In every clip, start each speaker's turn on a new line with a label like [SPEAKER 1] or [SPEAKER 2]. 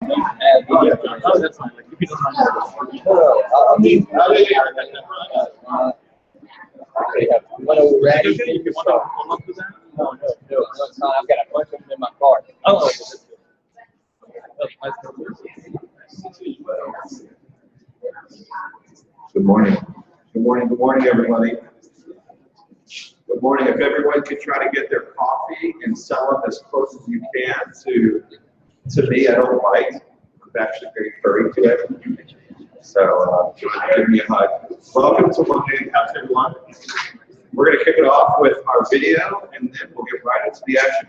[SPEAKER 1] Oh, that's fine. Like, if you don't mind.
[SPEAKER 2] One already.
[SPEAKER 1] If you want to follow up with that?
[SPEAKER 2] No, it's not. I've got a bunch of them in my car.
[SPEAKER 1] Oh,
[SPEAKER 3] Good morning. Good morning. Good morning, everybody. Good morning. If everyone could try to get their coffee and sell them as close as you can to me, I don't bite. I'm actually very furry today. So give me a hug. Welcome to One Day Cups, everyone. We're going to kick it off with our video, and then we'll get right into the action.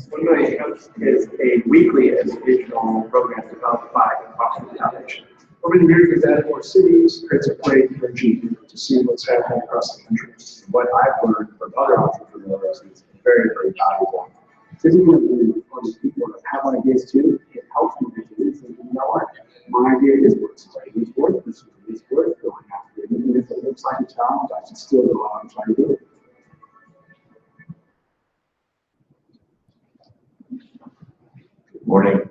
[SPEAKER 4] One Day Cups is a weekly educational program developed by the Foster Foundation. Over the years, we've added more cities, creates a great energy to see what's happening across the country. And what I've learned from other entrepreneurs is very, very valuable. Typically, when people have ideas too, it helps them to do things. You know what? My idea is worth somebody. It's worth this. It's worth going after it. Even if it looks like a challenge, I should still go out and try to do it.
[SPEAKER 3] Good morning.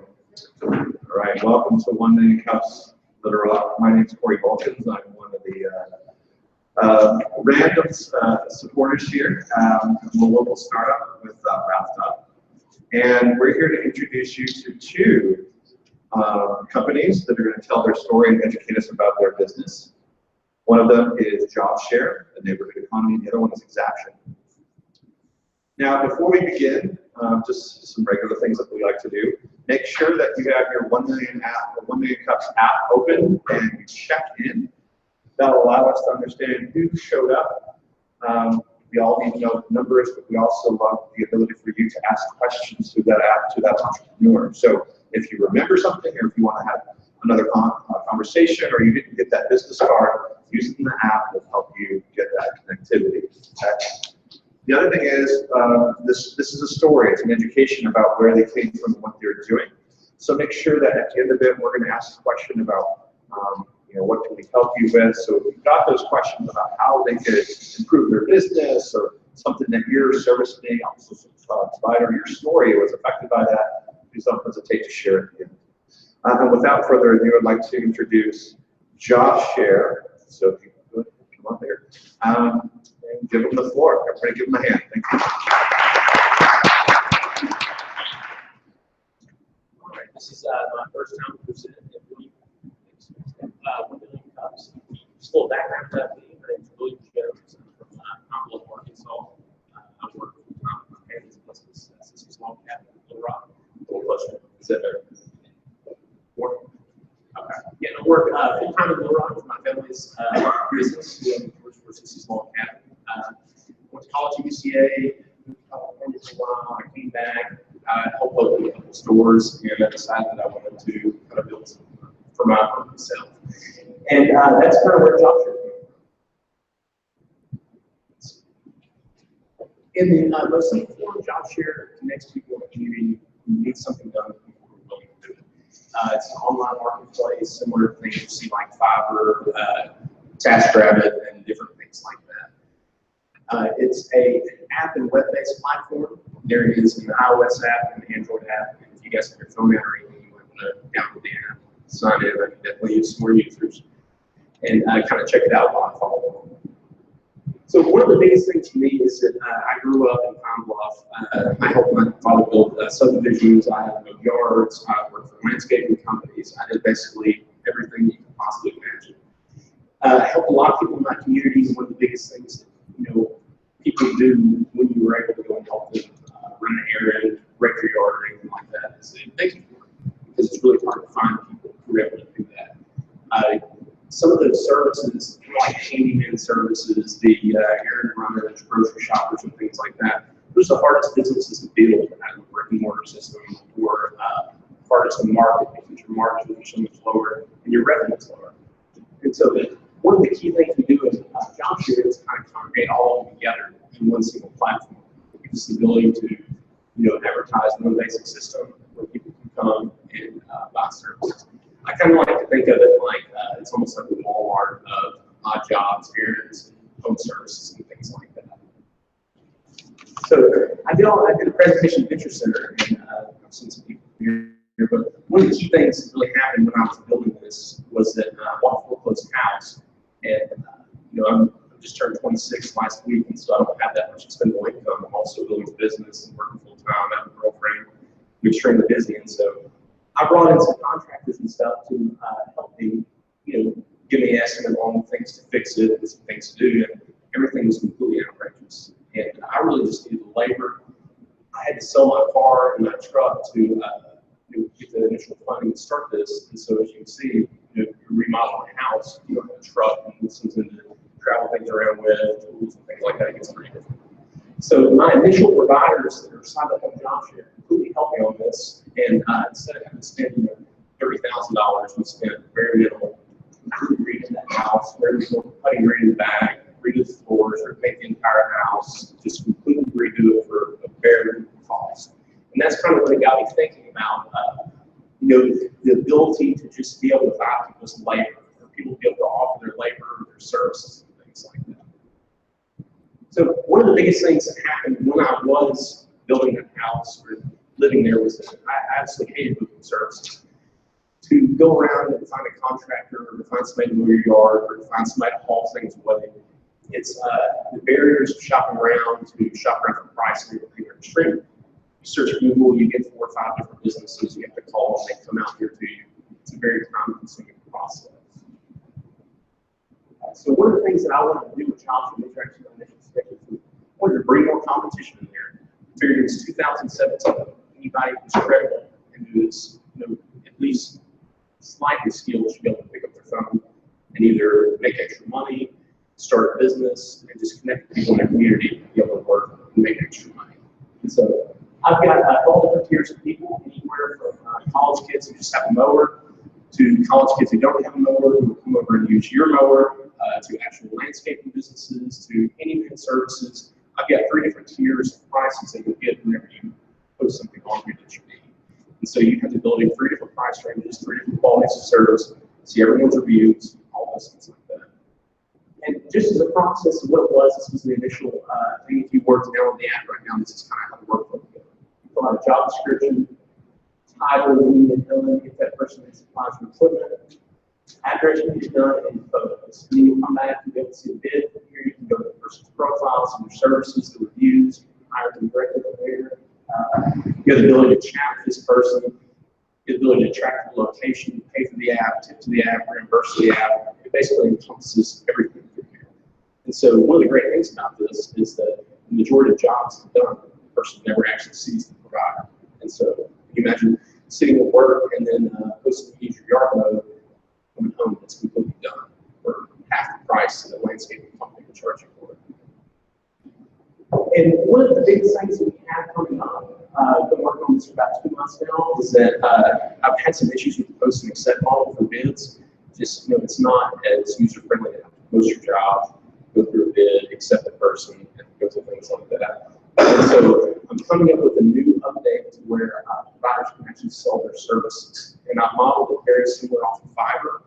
[SPEAKER 3] All right, welcome to One Day Cups Litter Up. My name is Corey Balkins. I'm one of the random supporters here. I'm a local startup with Wrapped Up. And we're here to introduce you to two companies that are going to tell their story and educate us about their business. One of them is JobShare, the neighborhood economy, and the other one is Exapption. Now, before we begin, just some regular things that we like to do. Make sure that you have your 1 Million app, or 1 Million Cups app open and you check in. That'll allow us to understand who showed up. We all need to know the numbers, but we also love the ability for you to ask questions through that app to that entrepreneur. So if you remember something, or if you want to have another conversation, or you didn't get that business card, using the app will help you get that connectivity. Okay? The other thing is, this is a story. It's an education about where they came from and what they're doing. So make sure that at the end of it, we're going to ask a question about, what can we help you with? So if you've got those questions about how they could improve their business or something that your service may also provide, or your story was affected by that, please don't hesitate to share it at the end. And without further ado, I'd like to introduce JobShare. So if you could come up here. And give them the floor. Everybody give them a hand. Thank you.
[SPEAKER 1] all right. This is my first time presenting at the 1 Million Cups. Just a little background to that. My name is William Jones. I'm from Commonwealth, Arkansas. I work full-time with my parents' business, since small cap in Little Rock. A little closer. Is that better? More? Okay. Yeah, I work full-time in Little Rock with my family's business. We have for small cap. Went to college at UCA, moved to California for a while. I came back, helped open a couple stores, and I decided that I wanted to kind of build something for myself. And that's kind of where JobShare came from. In the most simple form, JobShare connects people in the community who need something done with people who are willing to do it. It's an online marketplace, similar to things you see like Fiverr, TaskRabbit, and different things like that. It's an app and web-based platform. There is an iOS app and an Android app. And if you guys have your phone out or anything, you might want to download the app, sign in, and definitely use some more users, and kind of check it out while I follow along. So one of the biggest things for me is that I grew up in Pine Bluff. I helped my father build subdivisions. I have yards. I worked for landscaping companies. I did basically everything you could possibly imagine. I helped a lot of people in my community. One of the biggest things that people do when you were able to go and help them run an errand, rake your yard, or anything like that, is say thank you for it, because it's really hard to find people who are able to do that. Some of those services, like handyman services, the errand runners, grocery shoppers, and things like that, those are the hardest businesses to build out of a brick and mortar system, or hardest to market because your margins are so much lower and your revenue is lower. And so one of the key things we do as JobShare is kind of congregate all of them together in one single platform. It gives us the ability to, advertise in one basic system where people can come and buy services. I kind of like to think of it like it's almost like the Walmart of odd jobs, errands, home services, and things like that. So I did a presentation at Venture Center, and I've seen some people here, but one of the key things that really happened when I was building this was that I bought a foreclosed house, and I'm just turned 26 last week, and so I don't have that much expendable income. I'm also building a business and working full time. I have a girlfriend. We're extremely busy, and so I brought in some contractors and stuff to help me, give me an estimate on things to fix it and some things to do, and everything was completely outrageous. And I really just needed the labor. I had to sell my car and my truck to get the initial funding to start this. And so as you can see, you remodel a house, you don't have a truck and this is into travel things around with, tools and things like that. It gets pretty difficult. So my initial providers that are signed up on JobShare completely helped me on this. And instead of having to spend $30,000, we spent very minimal. Completely redid that house, very little putting right in the bag, redo the floors, repaint the entire house, just completely redo it for a very little cost. And that's kind of what it got me thinking about, the ability to just be able to buy people's labor, for people to be able to offer their labor, their services, and things like that. So one of the biggest things that happened when I was building that house or living there was that I absolutely hated moving services. To go around and find a contractor or to find somebody to mow your yard or to find somebody to haul things away, it's the barriers of shopping around to shop around for price and everything are extreme. You search Google, you get 4 or 5 different businesses, you have to call and they come out here to you. It's a very time-consuming process. So one of the things that I wanted to do with JobShare Interaction initial stages was I wanted to bring more competition in there. I figured it's 2017. Anybody who's credible and who's at least slightly skilled should be able to pick up their phone and either make extra money, start a business, and just connect with people in their community to be able to work and make extra money. And so I've got all different tiers of people, anywhere from college kids who just have a mower to college kids who don't have a mower, who will come over and use your mower, to actual landscaping businesses, to handyman services. I've got 3 different tiers of prices that you'll get whenever you post something on here that you need. And so you have the ability of 3 different price ranges, 3 different qualities of service, see everyone's reviews, all those things like that. And just as a process of what it was, this was the initial thing. If you worked down on the app right now, this is kind of how the workflow goes. You fill out a job description, title, when you get done, if that person that supplies your equipment, address when you're done, and photos. And then you'll come back and be able to see the bid. Here you can go to the person's profile, see their services, the reviews, hire them directly from there. You have the ability to chat with this person, the ability to track the location, pay for the app, tip to the app, reimburse the app. It basically encompasses everything through here. And so one of the great things about this is that the majority of jobs are done, the person never actually sees the provider. And so you imagine sitting at work and then posting to use your yard mode, coming home, it's completely done for half the price that the landscaping company would charge you for it. And one of the biggest things that we have coming up, been working on this for about 2 months now, is that I've had some issues with the post and accept model for bids. Just, it's not as user-friendly to have to post your job, go through a bid, accept the person, and go through things like that. And so I'm coming up with a new update to where providers can actually sell their services. And I've modeled it very similar off of Fiverr.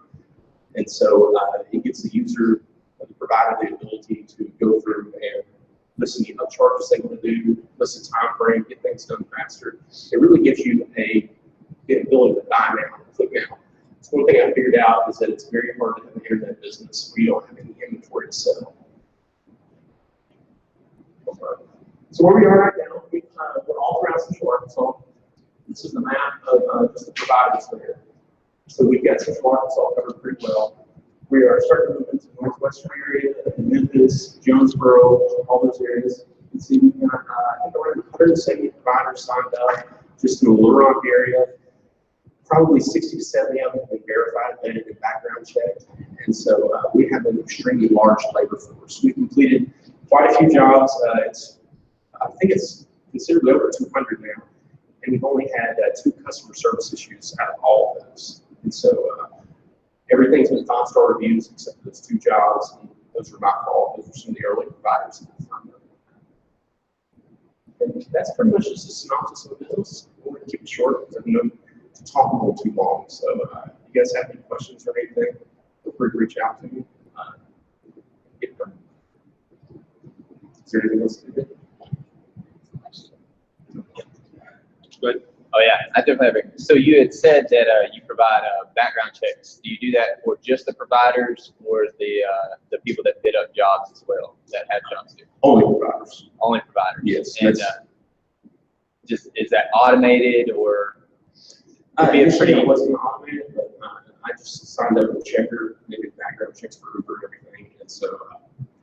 [SPEAKER 1] And so it gives the user, the provider, the ability to go through and listen to what charges they want to do, listen time frame, get things done faster. It really gives you the ability to buy now, click now. So one thing I figured out is that it's very hard to have an internet business where you don't have any inventory to sell. So where we are right now, we're all throughout Central Arkansas. This is the map of just the providers there. So we've got Central Arkansas covered pretty well. We are starting to move into the northwestern area, Memphis, Jonesboro, all those areas. You can see we've got, I think, around 170 providers signed up just in the Little Rock area. Probably 60 to 70 of them have been verified, vetted, and background checked. And so we have an extremely large labor force. We've completed quite a few jobs. I think it's considerably over 200 now. And we've only had 2 customer service issues out of all of those. And so everything's been 5-star reviews except for those 2 jobs. And those were not fault. Those were some of the early providers that we found. And that's pretty much just a synopsis of the business. We're going to keep it short because I know to talk a little too long. So if you guys have any questions or anything, feel free to reach out to me. Get them. Is there anything else to do? But
[SPEAKER 2] Oh, yeah, I definitely have it. So you had said that you provide background checks. Do you do that for just the providers or the people that bid up jobs as well, that have jobs too?
[SPEAKER 1] only providers.
[SPEAKER 2] Only providers?
[SPEAKER 1] Yes.
[SPEAKER 2] And just, is that automated or? Could be a
[SPEAKER 1] Initially,
[SPEAKER 2] pretty-
[SPEAKER 1] it wasn't automated, but I just signed up with Checker. They did background checks for Uber and everything. And so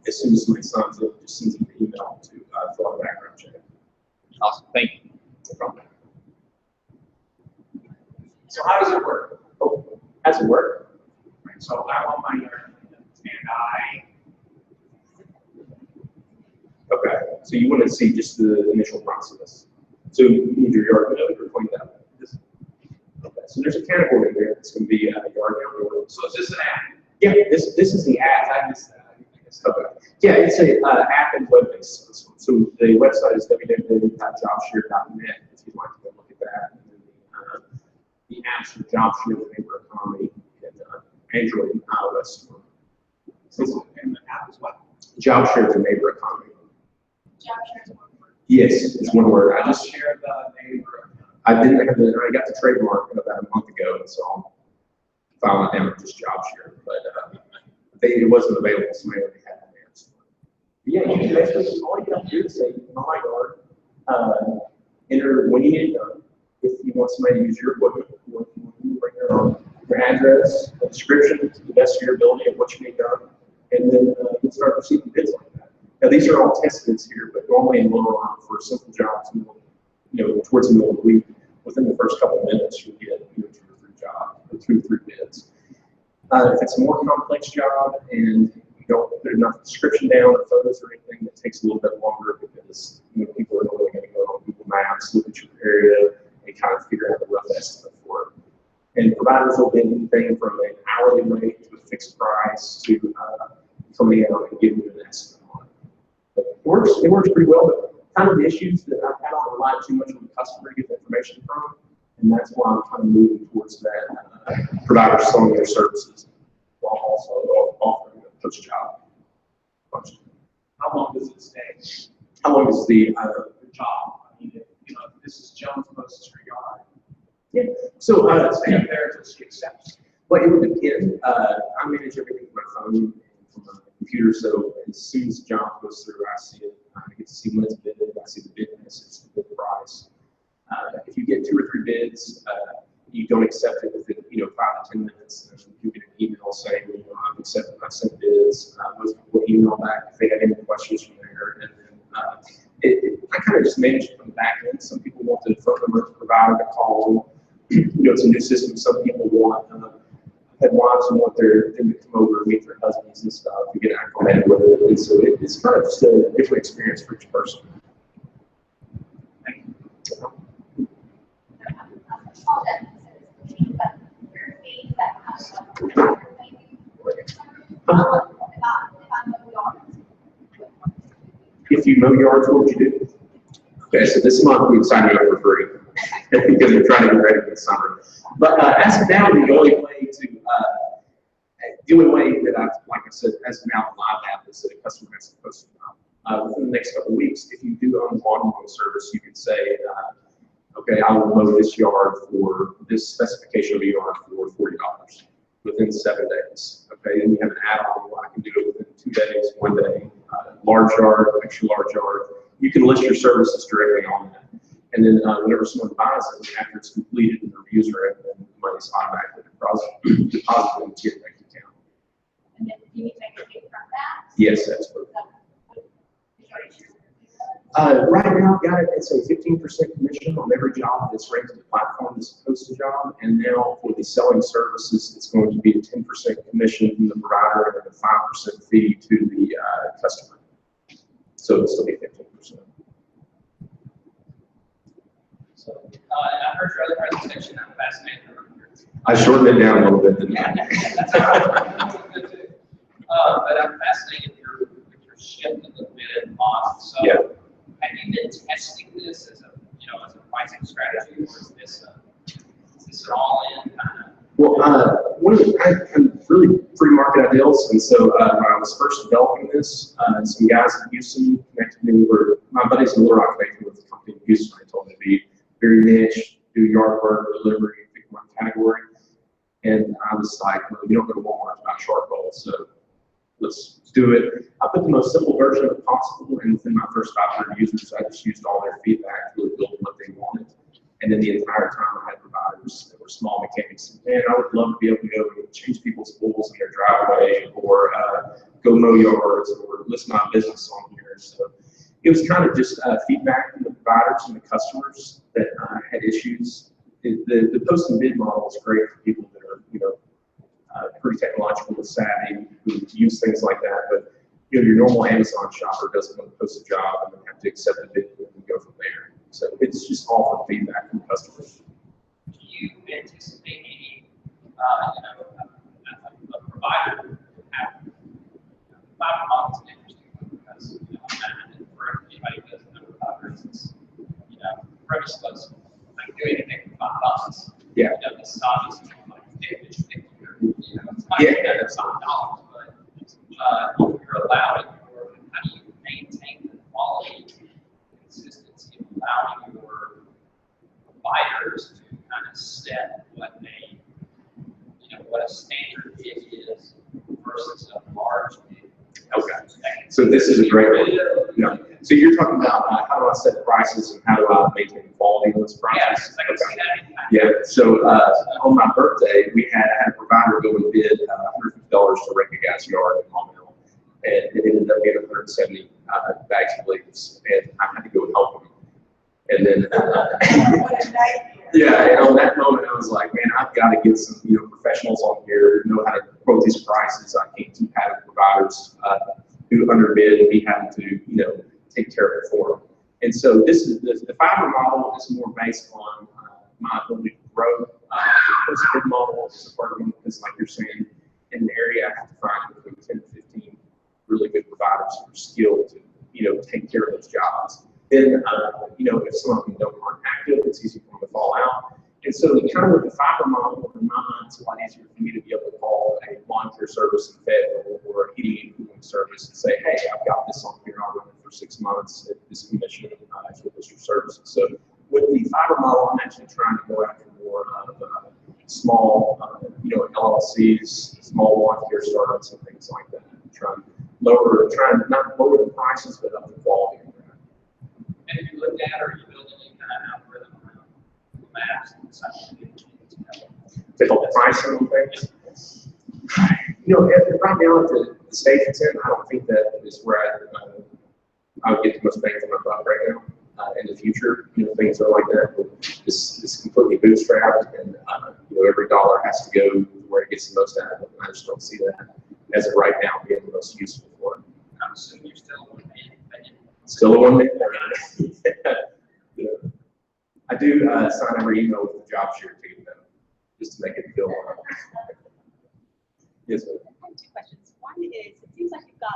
[SPEAKER 1] as soon as somebody signs up, it just sends them an email to fill out a background check.
[SPEAKER 2] Awesome, thank you.
[SPEAKER 1] No problem.
[SPEAKER 5] So how does it work?
[SPEAKER 1] Oh, how's it work?
[SPEAKER 5] Right, so I want my yard and
[SPEAKER 1] Okay, so you want to see just the initial process. So you need your yard note or cleaned up? Okay, so there's a category there that's going to be yard note.
[SPEAKER 5] so is this an app?
[SPEAKER 1] Yeah, this is the app. I missed that. Okay. Yeah, it's a app and web-based. So the website is www.jobshare.net if you'd like to go look at that. And then the apps for JobShare, the neighbor economy, and Android and iOS.
[SPEAKER 5] So, and the app is what?
[SPEAKER 1] JobShare, the neighbor economy.
[SPEAKER 6] JobShare is one word.
[SPEAKER 1] Yes, it's one word. I just
[SPEAKER 5] Share the neighbor.
[SPEAKER 1] I didn't have the, I got the trademark about a month ago, and so I'm filing it down with just JobShare. But it wasn't available, somebody already had it. Yeah, you can basically, all you have to do is say, my yard, enter when you need it done. If you want somebody to use your equipment, you bring your address, a description to the best of your ability of what you need done, and then you start receiving bids like that. Now, these are all test bids here, but normally in Little Rock for simple jobs, towards the middle of the week, within the first couple of minutes, you'll get 2 or 3 bids. If it's a more complex job and you don't put enough description down or photos or anything, it takes a little bit longer because people are only going to go on Google Maps, look at your area, and kind of figure out a rough estimate for it. And providers will bid anything from an hourly rate to a fixed price to coming out and giving you an estimate on it. But it works pretty well, but kind of the issues that I don't rely too much on the customer to get the information from, and that's why I'm kind of moving towards that providers selling their services while also offering a post-job function.
[SPEAKER 5] How long does it stay?
[SPEAKER 1] How long is the
[SPEAKER 5] The job? I mean, if this is Jones versus your yard.
[SPEAKER 1] yeah? So
[SPEAKER 5] Does it stay up there until she accepts?
[SPEAKER 1] well, it would depend. I manage everything from my phone and from my computer, so as soon as the job goes through, I see it. I get to see when it's bid. I see the bid message, the bid price. If you get 2 or 3 bids, you don't accept it within 5 to 10 minutes, and you get an email saying, I'm accepting. I sent bids. Most people email back if they have any questions from there, and then I kind of just manage it from the back end. Some people want the phone number of the provider to call them. It's a new system. Some people want had wives who want them to come over and meet their husbands and stuff to get acclimated with it, and so it's kind of just a different experience for each person.
[SPEAKER 5] Thank you.
[SPEAKER 6] All that is that your fees that have
[SPEAKER 1] If you mow yards, what would you do? Okay, so this month we've signed you up for free because we're trying to get ready for the summer. But as of now, the only way that like I said, as of now, the live app is that a customer has to post within the next couple of weeks. If you do own one service, you can say, okay, I will mow this yard for this specification of a yard for $40 within 7 days. Okay, and you have an add-on where I can do it within 2 days, 1 day, large yard, extra large yard. You can list your services directly on that. And then whenever someone buys it, after it's completed and the reviews are in, then the money's automatically deposited into your bank account.
[SPEAKER 6] And then you need to make a pay from that.
[SPEAKER 1] Yes, that's correct. Right now, I've got it, it's a 15% commission on every job that's ranked to the platform that's a posted job. And now for the selling services, it's going to be a 10% commission from the provider and a 5% fee to the customer. So it'll still be 15%.
[SPEAKER 5] So, I heard your other presentation. I'm fascinated.
[SPEAKER 1] I shortened it down a little bit. Didn't I?
[SPEAKER 5] That's all right. But I'm fascinated with your shift in the bid and cost. So,
[SPEAKER 1] Yeah.
[SPEAKER 5] have you been testing this as a pricing strategy, or is this an all-in kind of?
[SPEAKER 1] Well, I'm really free market ideals, and so when I was first developing this, some guys in Houston connected me. My buddies in Little Rock connected with a company in Houston. They told me to be
[SPEAKER 3] very niche, do yard work, delivery, pick one category. And I was like, well, you don't go to Walmart about charcoal, so let's do it. I put the most simple version of possible, and within my first 500 users, I just used all their feedback to really build what they wanted. And then the entire time I had providers that were small mechanics. Man, I would love to be able to go and change people's pools in their driveway, or go mow yards, or list my business on here. So it was kind of just feedback from the providers and the customers that had issues. The post and bid model is great for people that are, pretty technological and savvy, who use things like that. But your normal Amazon shopper doesn't want to post a job and then have to accept the bid and go from there. So it's just all from feedback from customers.
[SPEAKER 5] Do you anticipate any, a provider have fiber models is interesting because, for anybody who doesn't know about business, very explosive. Like do anything for $5.
[SPEAKER 3] Yeah.
[SPEAKER 5] It's obviously like it's
[SPEAKER 3] Yeah.
[SPEAKER 5] it's not dollars, but you're allowing your, how do you maintain the quality and consistency of allowing your providers to kind of set what they, what a standard bid is versus a large bid?
[SPEAKER 3] Okay. So this is a great one. So you're talking about how do I set prices and how do I maintain quality in those prices? Yeah. So on my birthday, I had a provider go and bid $150 to rake a gas yard in Long Island, and it ended up getting 170 bags of leaves, and I had to go help him. And then, yeah, and on that moment, I was like, man, I've got to get some professionals on here who know how to quote these prices. I can't keep having providers who underbid and me having to take care of it for them. And so this is the fiber model is more based on my ability to grow. This bid model is a part of it because, like you're saying, in the area, I have to find between 10 to 15 really good providers who are skilled to take care of those jobs. Then if some of them aren't active, it's easy for them to fall out. And so kind of with the fiber model, in my mind, it's a lot easier for me to be able to call a lawn care service in Fayetteville or a heating and cooling service and say, hey, I've got this on here, I'll run it for 6 months at this commission for district services. So with the fiber model, I'm actually trying to go after more of small, LLCs, small lawn care startups and things like that. Trying not lower the prices, but up the quality.
[SPEAKER 5] And if you look at, are you building any kind of algorithm around maps and such?
[SPEAKER 3] Take all the pricing on things. Right now at the stage it's in, I don't think that is where I would get the most bang for my buck right now. In the future, things are like that. This completely bootstrapped, and every dollar has to go where it gets the most out of it. I just don't see that as of right now being the most useful for it.
[SPEAKER 5] I'm assuming you're still a one-man.
[SPEAKER 3] Still a one-man. I do sign every email with the JobShare team though, just to make it feel. Yes, sir.
[SPEAKER 7] I have two questions. One is, it seems like you've got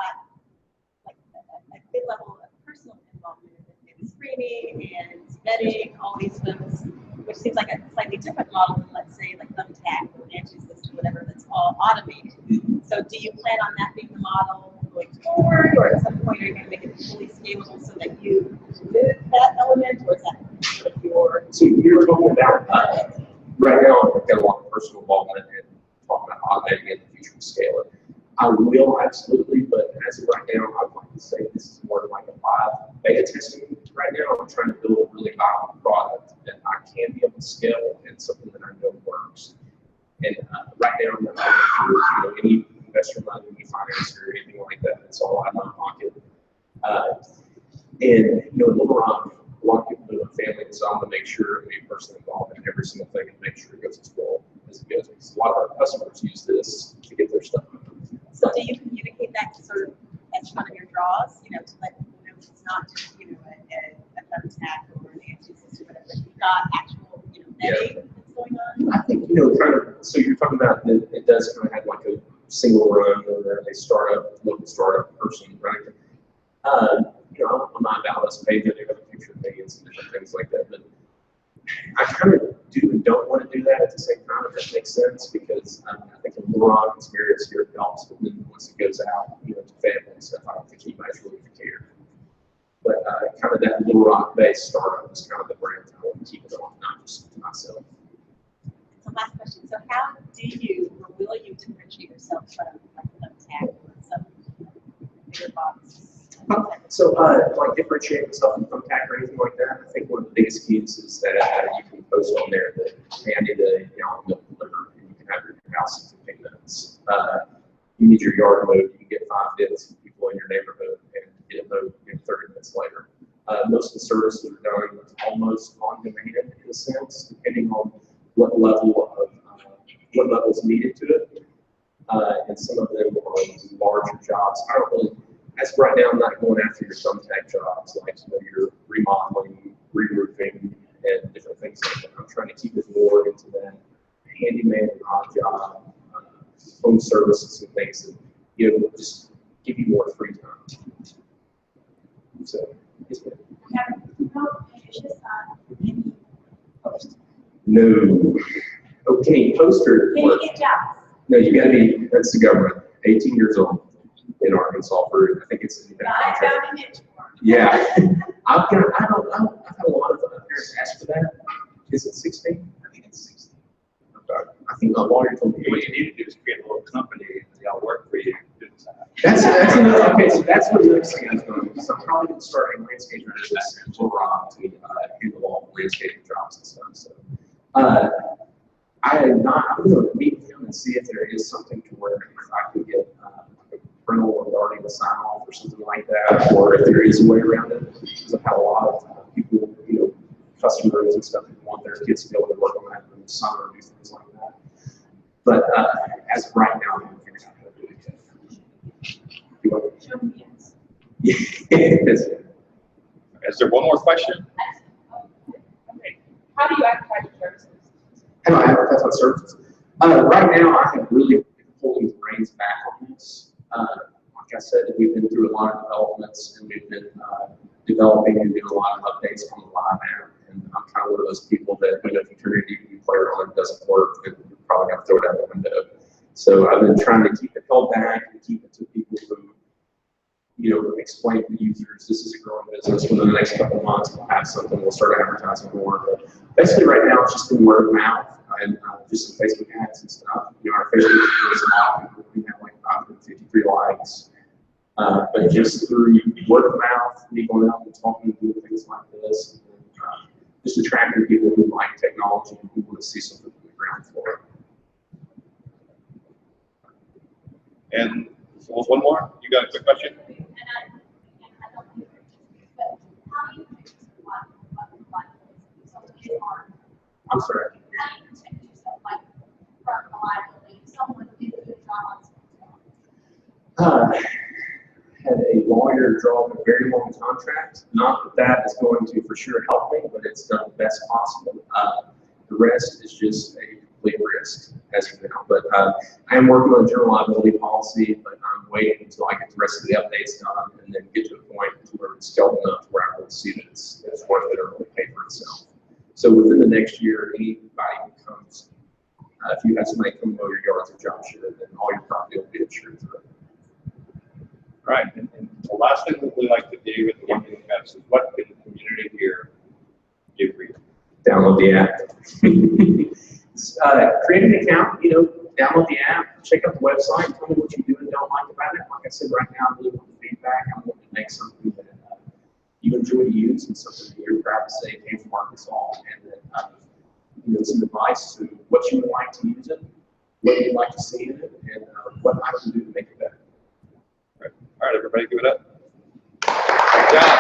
[SPEAKER 7] like a good level of personal involvement in screening and vetting all these folks, which seems like a slightly different model than, let's say, like Thumbtack or Nancy's List or whatever that's all automated. So do you plan on that being the model going forward, or at some point are you going to make it fully scalable so that you move that element, or is that sort of your...
[SPEAKER 3] So you're talking about right now I've got a lot of personal involvement and talking about automating it in the future to scale it. I will absolutely, but as of right now, I'd like to say this is more like a live beta testing. Right now, I'm trying to build a really viable product that I can be able to scale and something that I know works. And right now, I'm not looking for any investor money, any finance or anything like that. It's all out of my pocket. And in Little Rock, a lot of people do it family, so I'm going to make sure I'm personally involved in every single thing and make sure it goes as well as it goes. Because a lot of our customers use this to get their stuff.
[SPEAKER 7] So do you communicate that to sort of as one of your draws, to let people know it's not just, a Thumbtack or an Nancy's List or whatever, you've got actual, vetting that's going on? I think,
[SPEAKER 3] so you're talking about that it does kind of have like a single run or a local startup person, right? I'm not about us page, they have a picture of me and some different things like that, but I kind of do and don't want to do that at the same time, if that makes sense, because I think in Little Rock and some areas here it helps, but then once it goes out, to family and stuff, I don't think anybody's really care. But kind of that Little Rock based startup is kind of the brand I want
[SPEAKER 1] keep it on, not just to myself.
[SPEAKER 7] So last question, so how do you, or will you differentiate yourself from like Thumbtack or some bigger box?
[SPEAKER 1] So, like differentiate myself from Thumbtack or anything like that, I think one of the biggest keys is that you can post on there that, hey, I need a gallon of milk delivered, and you can have your house in 15 minutes. You need your yard mowed, you can get 5 bids from people in your neighborhood and get it mowed 30 minutes later. Most of the services are done almost on demand in a sense, depending on what level is needed to it. And some of them are larger jobs. I don't really, as of right now, I'm not going after your Thumbtack jobs, like your remodeling, re-roofing, and different things like that. I'm trying to keep it more into that handyman and odd job, home services and things that just give you more free time. So, yes, ma'am. No. Oh, can you poster?
[SPEAKER 6] Can you get jobs?
[SPEAKER 1] No, you gotta be, that's the government, 18 years old in Arkansas for, I think it's.
[SPEAKER 6] I found an itch for it.
[SPEAKER 1] Yeah. I've had a lot of parents ask for that. Is it 16? I think it's 16. I think my lawyer told me.
[SPEAKER 3] What you need to do is create a little company, and they'll work for you.
[SPEAKER 1] That's another, okay, so that's what the next thing I was going to do. So I'm probably going to start a landscape business to handle all landscaping jobs and stuff. So, I'm going to meet with him and see if there is something to where I can get a parental authority to sign off or something like that, or if there is a way around it. Because I've had a lot of people, customers and stuff who want their kids to be able to work on that in the summer and do things like that. But as of right now, I'm figuring out how to do it yet. Yes.
[SPEAKER 3] Is there one more question?
[SPEAKER 6] How do you advertise your services?
[SPEAKER 1] How do I advertise my services? Right now, I have really been pulling the reins back on this. Like I said, we've been through a lot of developments, and we've been developing and doing a lot of updates on the live app. And I'm kind of one of those people that when if you turn your DVD player on, it doesn't work, then you're probably going to throw it out the window. So I've been trying to keep it held back and keep it to people who, explain to the users, this is a growing business. Within the next couple of months, we'll have something, we'll start advertising more. But basically right now, it's just been word of mouth and just some Facebook ads and stuff. Our Facebook is off, we have like 553 likes. But just through word of mouth, me going out and talking and doing things like this, and, just attracting people who like technology and who want to see something on the ground floor.
[SPEAKER 3] And one more? You got a quick question?
[SPEAKER 1] I'm sorry. Had a lawyer draw up a very long contract. Not that is going to for sure help me, but it's done the best possible. The rest is just a complete risk as of now. But I am working on a general liability policy, but I'm waiting until I get the rest of the updates done and then get to a point where it's scaled enough where I will see that it's worth it or really pay for itself. So within the next year, anybody who comes, if you have somebody come mow your yard through JobShare, then all your property will be insured through it.
[SPEAKER 3] All right, and the last thing that we like to do with the One Caps is what can the community here do for you?
[SPEAKER 1] Download the app. Create an account, download the app, check out the website, tell me what you do and don't like about it. Like I said, right now, I really want the feedback. I want to make something that you enjoy to use and something that you're proud to say came from Arkansas, and that some advice to what you would like to use it, what you'd like to see in it, and what I can do to make it better.
[SPEAKER 3] All right, everybody give it up. Good job.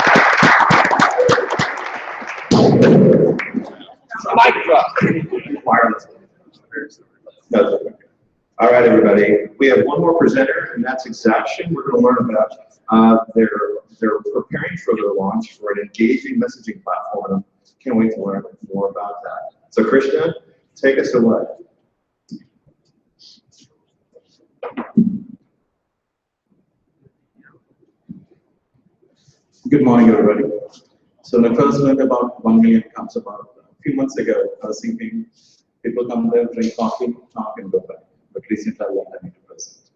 [SPEAKER 3] Mic drop.
[SPEAKER 1] Wireless.
[SPEAKER 3] No, all right, everybody. We have one more presenter, and that's Exapption. We're going to learn about they're preparing for their launch for an engaging messaging platform. Can't wait to learn more about that. So, Krishna, take us away.
[SPEAKER 8] Good morning, everybody. So when I first learned about 1 million cups about a few months ago, I was thinking people come there, drink coffee, talk, and go back. But recently I learned I need to present.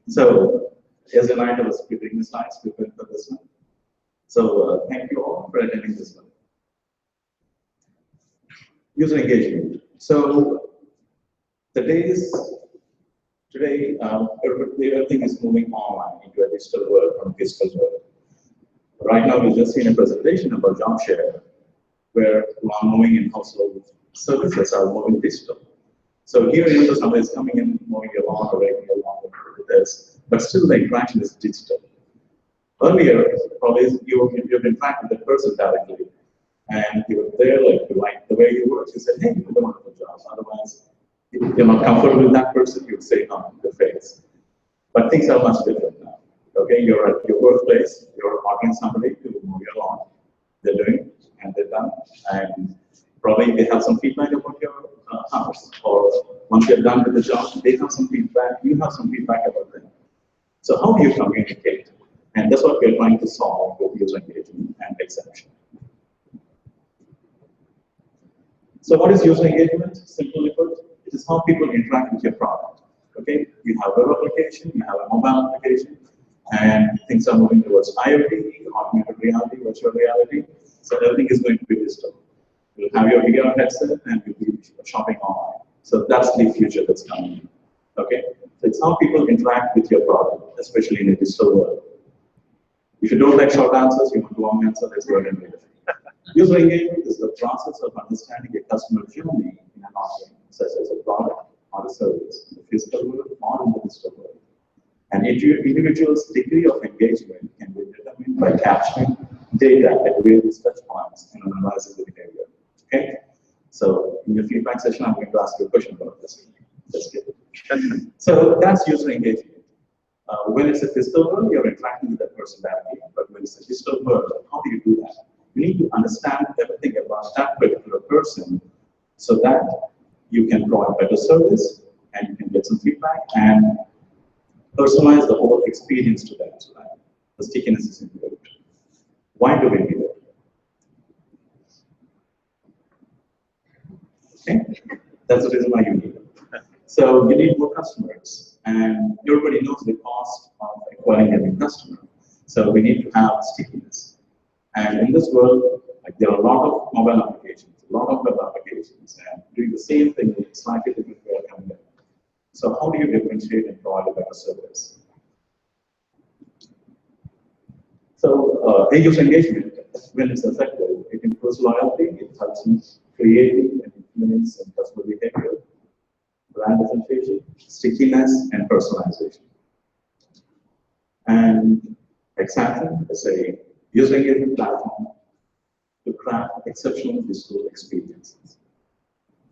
[SPEAKER 8] So as a night, I was preparing the slides, preparing for this one. So thank you all for attending this one. User engagement. So the days today, everything is moving online into a digital world from physical world. Right now, we've just seen a presentation about JobShare, where moving in household services are moving digital. So here, even though somebody is coming in, moving along or working along with this, but still the interaction is digital. Earlier, probably you've interacted with the person directly, and you were there, like you liked the way you work. You said, "Hey, you do a wonderful job." Otherwise, if you're not comfortable with that person, you'd say no in the face. But things are much different now. Okay, you're at your workplace, you're ordering somebody to move you along. They're doing, and they're done, and probably they have some feedback about your house, or once you're done with the job, they have some feedback, you have some feedback about them. So how do you communicate? And that's what we're trying to solve with user engagement and Exapption. So what is user engagement? Simply put, it is how people interact with your product. Okay, you have a web application, you have a mobile application, and things are moving towards IoT, augmented reality, virtual reality. So everything is going to be digital. You'll have your VR headset and you'll be shopping online. So that's the future that's coming. Okay, so it's how people interact with your product, especially in a digital world. If you don't like short answers, you want a long answer, let's go ahead and do it. User engagement is the process of understanding a customer journey in an offering, such as a product or a service, in the physical world or in the digital world. An individual's degree of engagement can be determined by capturing data at various touch points and analyzing the behavior. Okay? So in your feedback session, I'm going to ask you a question about this. Let's get it. So that's user engagement. When it's a physical world, you're interacting with that person directly. But when it's a digital world, how do you do that? You need to understand everything about that particular person so that you can provide better service and you can get some feedback and personalize the whole experience to them. So that the stickiness is important. Why do we do it? Okay, that's the reason why you need it. So you need more customers, and everybody knows the cost of acquiring a new customer. So we need to have stickiness. And in this world, like there are a lot of mobile applications, a lot of web applications, and doing the same thing in a slightly different way coming in. So how do you differentiate and provide a better service? So user engagement, when it's effective, it improves loyalty, it helps in creating and influence and customer behavior, brand differentiation, stickiness, and personalization. And Exapption is a user engagement platform to craft exceptional digital experiences.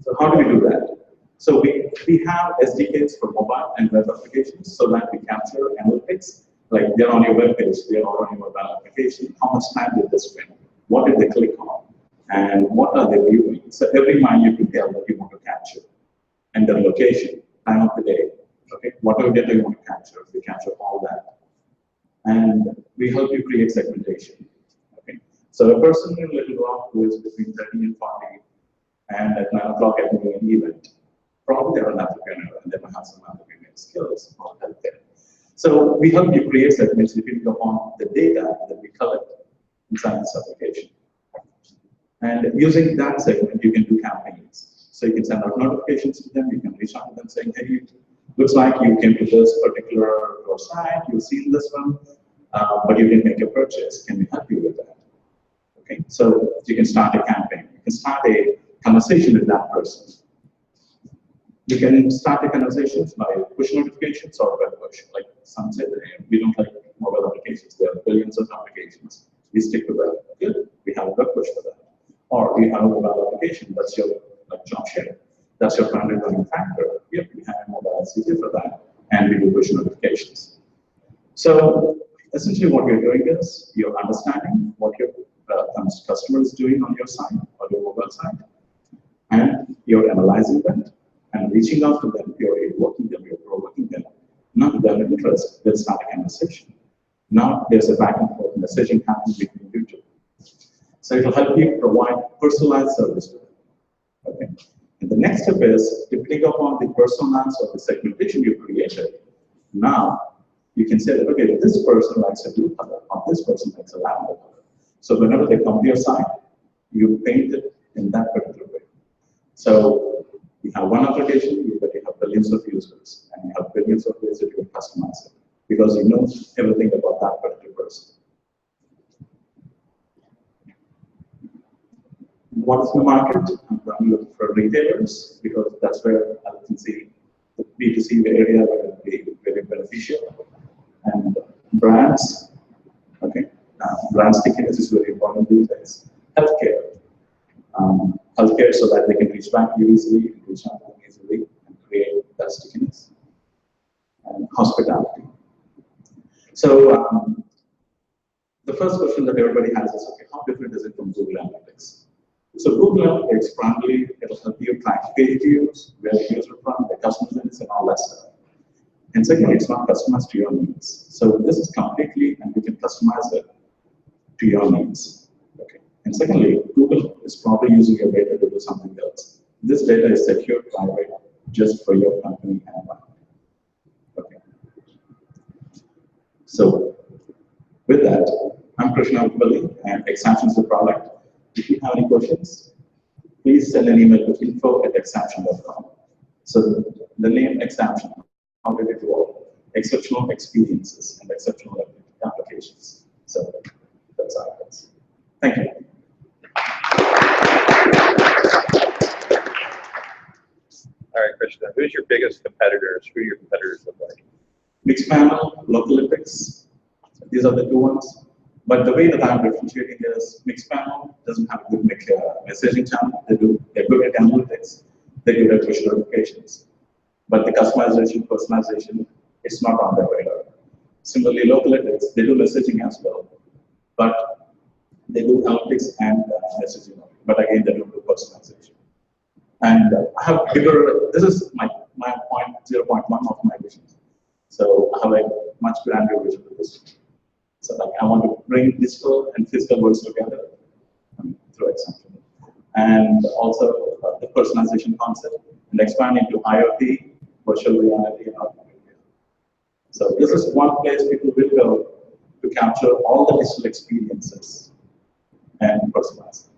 [SPEAKER 8] So how do we do that? So we have SDKs for mobile and web applications so that we capture analytics. Like they're on your web page, they're on your mobile application. How much time did they spend? What did they click on? And what are they viewing? So every month you can tell what you want to capture. And the location, time of the day. Okay, whatever data you want to capture, we capture all that. And we help you create segmentation. Okay, so a person in Little Rock who is between 30 and 40, and at 9 o'clock at an event, probably they're an entrepreneur and they don't have some entrepreneurial skills or healthcare. So we help you create segments depending upon the data that we collect inside this application. And using that segment, you can do campaigns. So you can send out notifications to them, you can reach out to them saying, hey, looks like you came to this particular site, you've seen this one, but you didn't make a purchase. Can we help you with that? Okay, so you can start a campaign. You can start a conversation with that person. You can start the conversations by push notifications or web push. Like some said, we don't like mobile applications. There are billions of applications. We stick to web. Good. We have a web push for that. Or we have a mobile application. That's your like JobShare. That's your primary running factor. Yep, we have a mobile CJ for that, and we do push notifications. So essentially, what you're doing is you're understanding what your customer is doing on your site or your mobile site, and you're analyzing that and reaching out to them. You're working them, you're provoking them. Now they're interested. Let's start a conversation. Now there's a back and forth messaging happening between you two. So it will help you provide personalized service to them. Okay. And the next step is, depending upon the personas or the segmentation you created, now you can say that, okay, this person likes a blue color, or this person likes a lavender color. So whenever they come to your site, you paint it in that particular way. So you have one application, but you have billions of users, and you have billions of ways that you can customize it because you know everything about that particular person. What is the market? I'm looking for retailers because that's where I can see the B2C area where it will be very beneficial. And brands, okay, brand stickiness is very important these days. Healthcare, healthcare so that they can reach back to you easily, reach out to you easily, and create that stickiness. And hospitality. So the first question that everybody has is, okay, how different is it from Google Analytics? So Google Analytics primarily it'll help you track page views, where the user from, the customer is, and all that stuff. And secondly, it's not customized to your needs. So this is completely, and we can customize it to your needs. Okay. And secondly, Google is probably using your data to do something else. This data is secure, private, just for your company and brand. Okay. So with that, I'm Krishna Upali, and Exapption is the product. If you have any questions, please send an email to info@exapption.com. So the name Exapption, how did it evolve? Exceptional experiences and exceptional applications. So that's how it is. Thank you.
[SPEAKER 2] All right, Krishna, who's your biggest competitors? Who do your competitors look like?
[SPEAKER 8] Mixpanel, Localytics, these are the two ones. But the way that I'm differentiating is Mixpanel doesn't have a good messaging channel. They're good at analytics. They're good at push notifications. But the customization, personalization, it's not on their radar. Similarly, Localytics, they do messaging as well. But they do analytics and messaging. But again, they don't do personalization. And I have bigger, this is my point 0.1 of my vision. So I have a much grander vision for this. So like I want to bring digital and physical worlds together through Exapption. And also the personalization concept and expand into IoT, virtual reality, and augmented reality. So this is one place people will go to capture all the digital experiences and personalize them.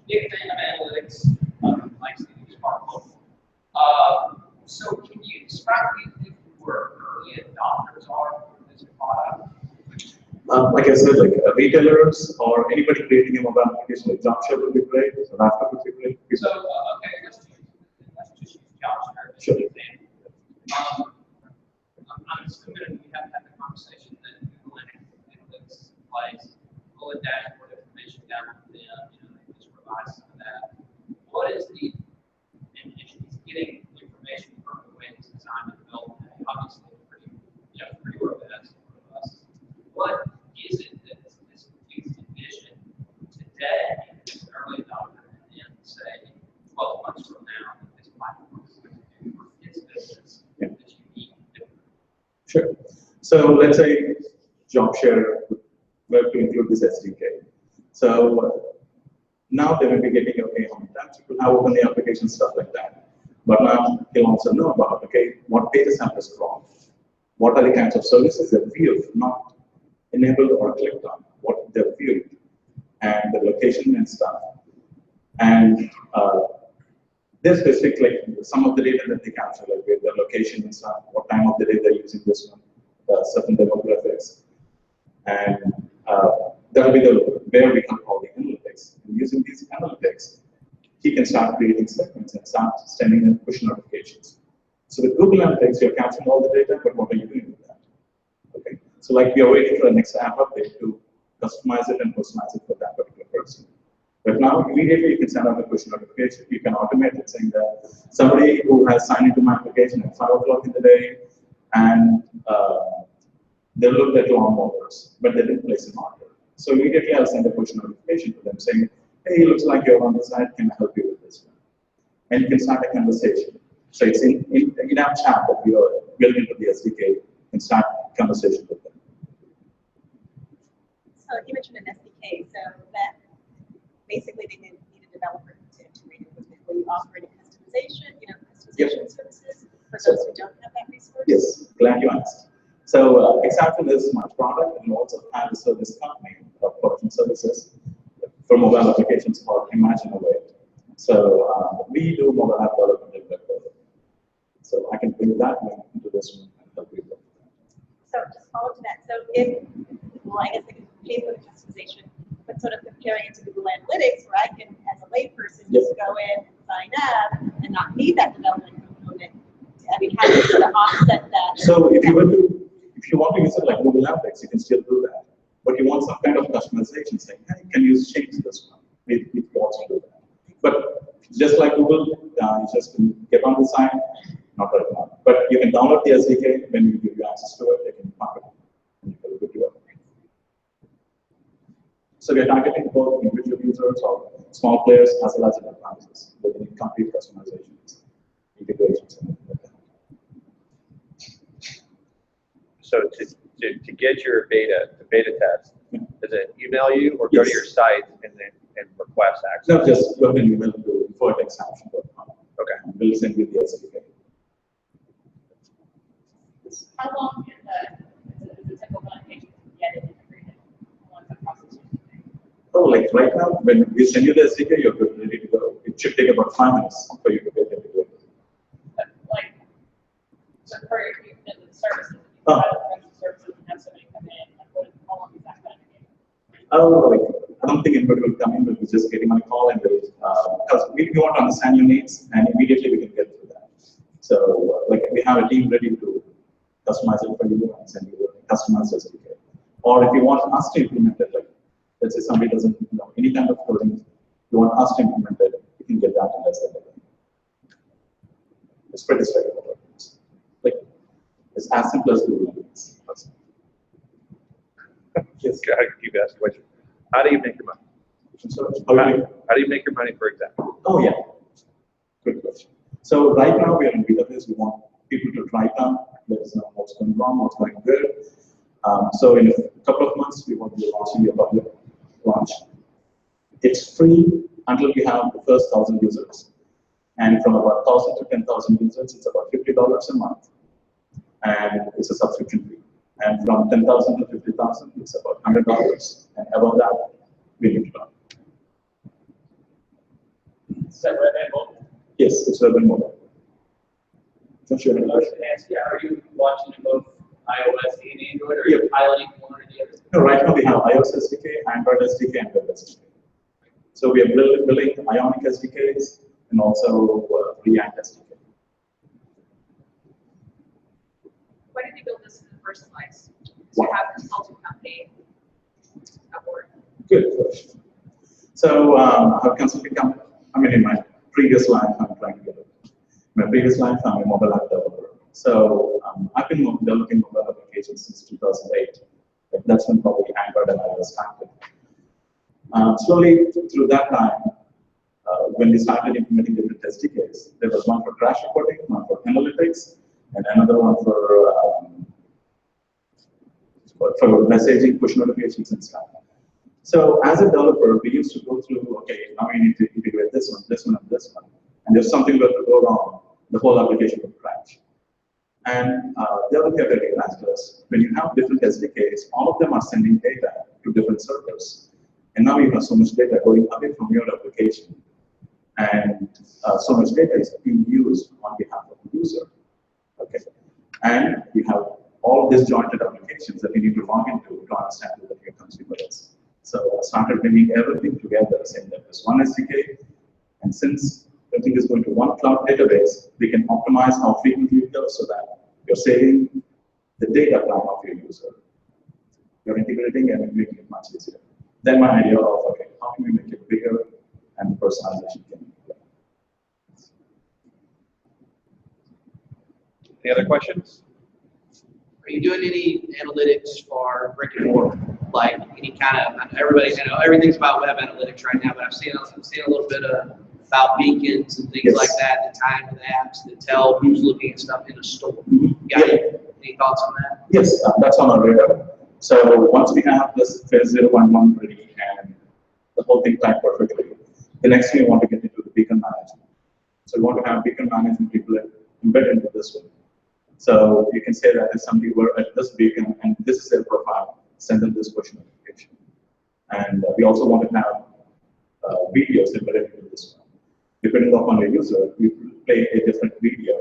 [SPEAKER 5] Big fan of analytics, like Sparkle. So can you describe who your early adopters are for this product?
[SPEAKER 8] Like I said, like retailers or anybody creating a mobile application like JobShare would be great. So laptop would be great.
[SPEAKER 5] So okay, let's just use JobShare.
[SPEAKER 8] Sure.
[SPEAKER 5] I'm assuming we have had the conversation that Google Analytics applies, pull a dashboard information down from them, they just provide some of that. What is the, and he's getting information from the way it's designed and built, obviously pretty robust. What is it that this vision today, as an early adopter, and then say 12 months from now, this platform is going to do for its business that you need to do?
[SPEAKER 8] Sure. So let's say JobShare were to include this SDK. So now they will be getting, okay, how many times you will have open the application, stuff like that. But now he'll also know about, okay, what pages have this from? What are the kinds of services that we have not enabled or clicked on? What they've viewed, and the location and stuff. And there's specific, like some of the data that they capture, like the location and stuff, what time of the day they're using this one, certain demographics. And that will be the where we can call the analytics. And using these analytics, he can start creating segments and start sending in push notifications. So with Google Analytics, you're capturing all the data, but what are you doing with that? Okay. So like we are waiting for the next app update to customize it and personalize it for that particular person. But now immediately you can send out a push notification. You can automate it saying that somebody who has signed into my application at 5 o'clock in the day and they looked at lawn mowers, but they didn't place an order. So immediately I'll send a push notification to them saying, hey, it looks like you're on the site, can I help you with this one? And you can start a conversation. So it's in-app chat that we are building into the SDK and start conversation with them.
[SPEAKER 7] So you mentioned an SDK, so that basically they need a developer to integrate it with it. Will you offer any customization, customization services for those who don't have that resource?
[SPEAKER 8] Yes, glad you asked. So Exapption is my product, and we also have a service company of professional services. for mobile applications called Imagine Away. So we do mobile app development in web development. So I can bring that one into this one and help you with that.
[SPEAKER 7] So just follow to that. So if, well, I guess I can pay for the customization, but sort of comparing it to Google Analytics, where I can, as a layperson, just go in and sign up and not need that development component. I mean, how do you sort of offset that?
[SPEAKER 8] So if you want to use it like Google Analytics, you can still do that. But you want some kind of customization, saying, hey, can you change this one? We can also do that. But just like Google, you just can get on the site, not right now. But you can download the SDK when we give you access to it, they can mark it and you can do it. So we are targeting both individual users or small players as well as enterprises with complete customizations, integrations, and like that.
[SPEAKER 2] So to get your beta test, does it email you or go to your site and request access?
[SPEAKER 8] No, just go ahead and email to info@exapption.com.
[SPEAKER 2] Okay.
[SPEAKER 8] And we'll send you the SDK.
[SPEAKER 6] How long is the typical implementation to get it integrated? How long is that process?
[SPEAKER 8] Oh, like right now, when we send you the SDK, you're ready to go. It should take about 5 minutes for you to get it.
[SPEAKER 6] Like, so for the services,
[SPEAKER 8] Oh.
[SPEAKER 6] services and have somebody come in, like, how long is that going to take?
[SPEAKER 8] Oh, like, I don't think anybody will come in, but we just get him on a call and we'll, because we want to understand your needs and immediately we can get through that. So, like, we have a team ready to customize it for you and send you a customized SDK. Or if you want us to implement it, like, let's say somebody doesn't know any kind of coding, you want us to implement it, you can get that in less than a day. It's pretty straightforward. Like, it's as simple as Google Analytics.
[SPEAKER 2] Yes, I keep asking questions. How do you make your money?
[SPEAKER 8] So,
[SPEAKER 2] How do you make your money, for example?
[SPEAKER 8] oh, yeah. Good question. So right now we are in beta phase. We want people to try it out, let us know what's going wrong, what's going good. So in a couple of months, we want to be launching a public launch. It's free until we have the first 1,000 users. And from about 1,000 to 10,000 users, it's about $50 a month. And it's a subscription fee. And from 10,000 to 50,000, it's about $100. And above that, we need to run.
[SPEAKER 5] Is that web and mobile?
[SPEAKER 8] Yes, it's web and mobile. So sure.
[SPEAKER 5] I was going to ask you, are you launching in both iOS and Android, or are you piloting one or the other?
[SPEAKER 8] No, right now we have iOS SDK, Android SDK, and Web SDK. So we are building Ionic SDKs and also React SDK.
[SPEAKER 6] Why did you build this in the first place? To have a consulting company aboard?
[SPEAKER 8] Good question. So our consulting company, I mean, in my previous life, I'm trying to get it. In my previous life, I'm a mobile app developer. So I've been developing mobile applications since 2008. That's when probably Android and iOS started. Slowly through that time, when we started implementing different SDKs, there was one for crash reporting, one for analytics, and another one for messaging, push notifications, and stuff. So as a developer, we used to go through, okay, now we need to integrate this one, this one, and this one. And if something were to go wrong, the whole application would crash. And the other thing that we realized was, when you have different SDKs, all of them are sending data to different servers. And now you have so much data going away from your application. And so much data is being used on behalf of the user. Okay. And you have all disjointed applications that you need to log into to understand what your consumer is. So I started bringing everything together, saying that there's one SDK. And since everything is going to one cloud database, we can optimize how frequently it goes so that you're saving the data plan of your user. You're integrating and making it much easier. Then my idea of, okay, how can we make it bigger and personalization can be better.
[SPEAKER 2] Any other questions?
[SPEAKER 9] Are you doing any analytics for brick and mortar? Like any kind of, I know everybody's, everything's about web analytics right now, but I'm seeing a little bit about beacons and things like that tie into the apps that tell who's looking at stuff in a store. Got any thoughts on that?
[SPEAKER 8] Yes, that's on our radar. So once we have this phase 0.1 ready and the whole thing tied perfectly, the next thing we want to get into the beacon management. So we want to have beacon management people embedded into this one. So you can say that if somebody were at this beacon and this is their profile, send them this push notification. And we also want to have videos embedded into this one. Depending upon the user, you play a different video,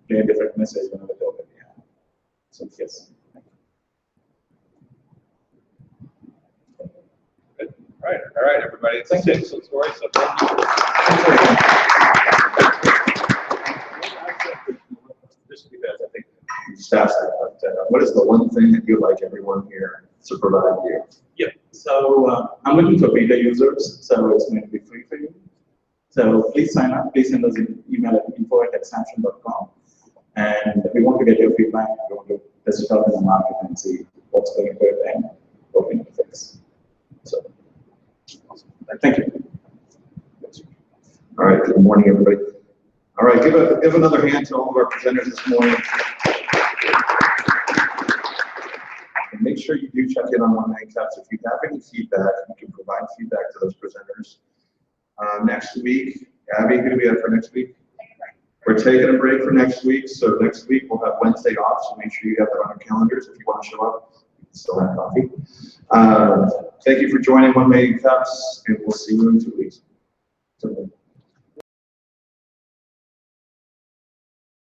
[SPEAKER 8] play a different message whenever they open the app. So yes.
[SPEAKER 3] Good. All right, everybody. It's an excellent story, so thank you. Just because I think
[SPEAKER 8] Staff, but what is the one thing that you'd like everyone here to provide you?
[SPEAKER 3] Yep.
[SPEAKER 8] So I'm looking for beta users, so it's going to be free for you. So please sign up. Please send us an email at info@exapption.com. And we want to get your feedback. We want to test it out in the market and see what's going good and what we need to fix. So, thank you.
[SPEAKER 3] All right, good morning, everybody. All right, give another hand to all of our presenters this morning. And make sure you do check in on 1-9 Cups. If you have any feedback, you can provide feedback to those presenters. Next week, Abby, who do we have for next week? We're taking a break for next week, so next week we'll have Wednesday off, so make sure you have that on your calendars if you want to show up. You can still have coffee. Thank you for joining 1-9 Cups, and we'll see you in 2 weeks.